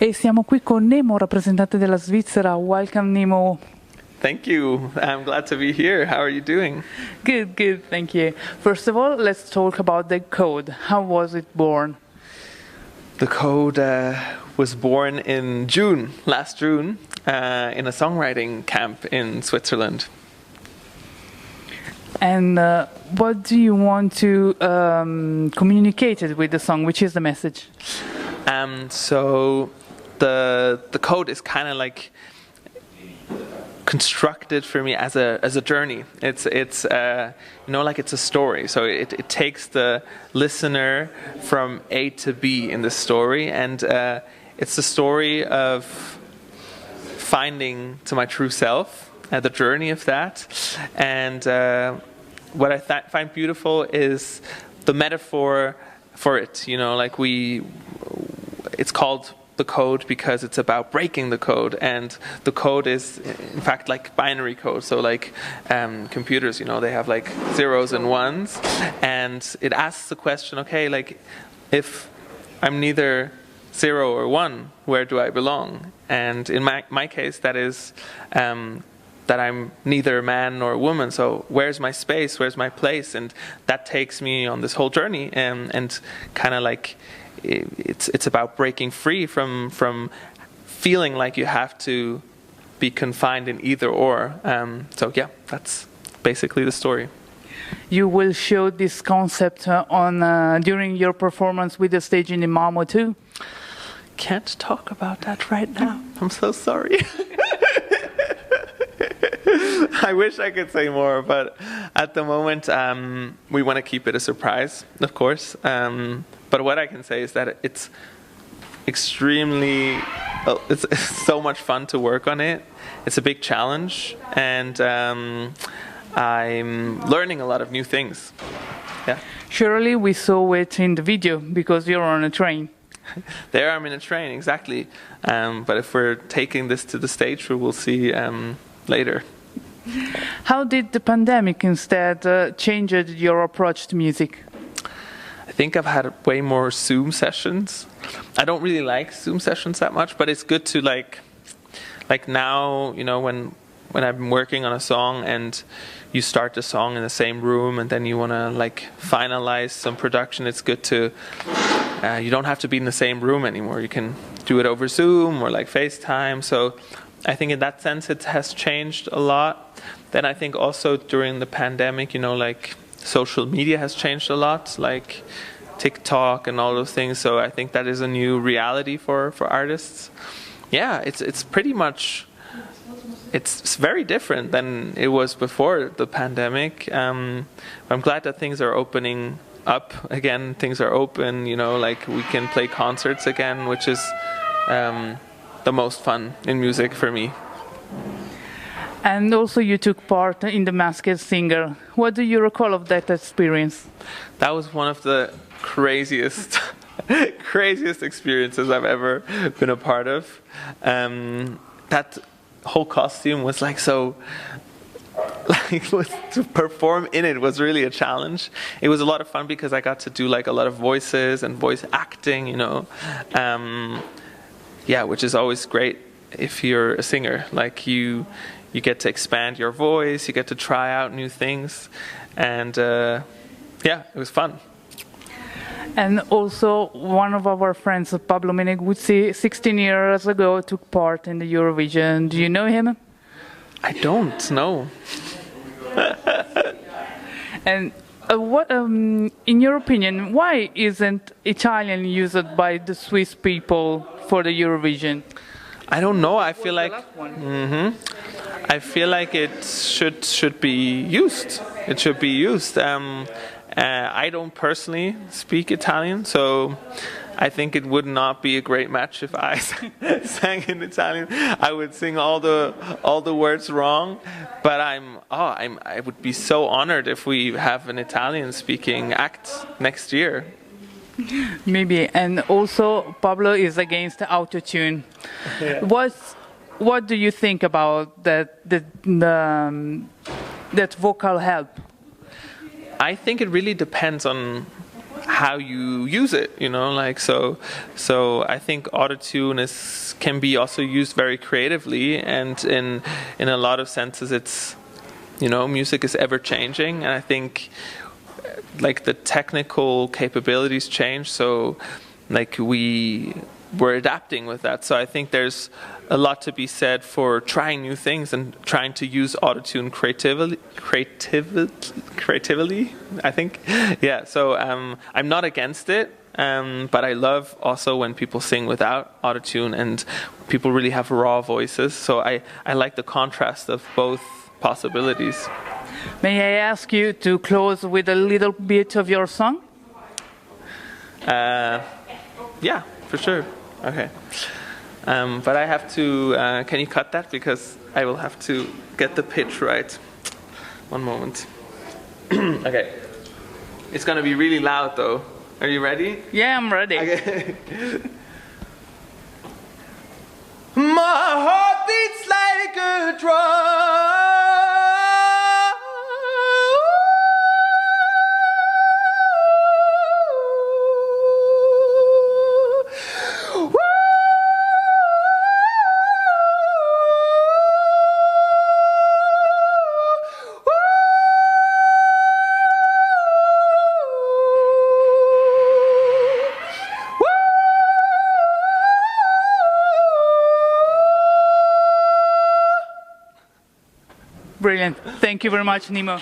E siamo qui con Nemo, rappresentante della Svizzera. Welcome, Nemo. Thank you. I'm glad to be here. How are you doing? Good, good, thank you. First of all, let's talk about the code. How was it born? The code was born in last June, in a songwriting camp in Switzerland. And what do you want to communicate with the song? Which is the message? So the code is kind of like constructed for me as a journey. It's like it's a story. So it takes the listener from A to B in the story, and it's the story of finding to my true self, the journey of that. And what I find beautiful is the metaphor for it. It's called the code because it's about breaking the code, and the code is in fact like binary code. So like computers, they have like zeros and ones, and it asks the question, okay, like if I'm neither 0 or 1, where do I belong? And in my case, that is that I'm neither man nor woman. So where's my space? Where's my place? And that takes me on this whole journey, and kind of like it's about breaking free from feeling like you have to be confined in either or. So yeah, that's basically the story. You will show this concept during your performance with the stage in the Nemo too? Can't talk about that right now. I'm so sorry. I wish I could say more, but at the moment we want to keep it a surprise, of course. But what I can say is that it's extremely, it's so much fun to work on it. It's a big challenge, and I'm learning a lot of new things. Yeah. Surely we saw it in the video because you're on a train. There I'm in a train, exactly. But if we're taking this to the stage, we will see later. How did the pandemic instead change your approach to music? I think I've had way more Zoom sessions. I don't really like Zoom sessions that much, but it's good to like now, when I'm working on a song and you start the song in the same room and then you want to like finalize some production, it's good to, you don't have to be in the same room anymore. You can do it over Zoom or like FaceTime. So I think in that sense it has changed a lot. Then I think also during the pandemic, like social media has changed a lot, like TikTok and all those things. So I think that is a new reality for artists. Yeah, it's pretty much, it's very different than it was before the pandemic. I'm glad that things are opening up again. Things are open, like we can play concerts again, which is the most fun in music for me. And also you took part in the Masked Singer. What do you recall of that experience? That was one of the craziest experiences I've ever been a part of. That whole costume was like so, to perform in it was really a challenge. It was a lot of fun because I got to do like a lot of voices and voice acting, yeah, which is always great if you're a singer. Like you get to expand your voice, you get to try out new things, and yeah, it was fun. And also, one of our friends, Pablo Meneguzzi, 16 years ago took part in the Eurovision. Do you know him? I don't know. And what, in your opinion, why isn't Italian used by the Swiss people for the Eurovision? I don't know. I feel like I feel like it should be used. It should be used. I don't personally speak Italian, so I think it would not be a great match if I sang in Italian. I would sing all the words wrong. But I would be so honored if we have an Italian-speaking act next year. Maybe. And also, Pablo is against autotune. Yeah. What do you think about that vocal help? I think it really depends on how you use it, you know, like so I think autotune can be also used very creatively, and in a lot of senses it's, you know, music is ever changing, and I think like the technical capabilities change, so like we're adapting with that. So I think there's a lot to be said for trying new things and trying to use autotune creatively, I think. Yeah, so I'm not against it, but I love also when people sing without autotune and people really have raw voices. So I like the contrast of both possibilities. May I ask you to close with a little bit of your song? Yeah, for sure. Okay. But I have to, can you cut that? Because I will have to get the pitch right. One moment. Okay. It's going to be really loud though. Are you ready? Yeah, I'm ready. Okay. My heart beats like a drum. Brilliant. Thank you very much, Nemo.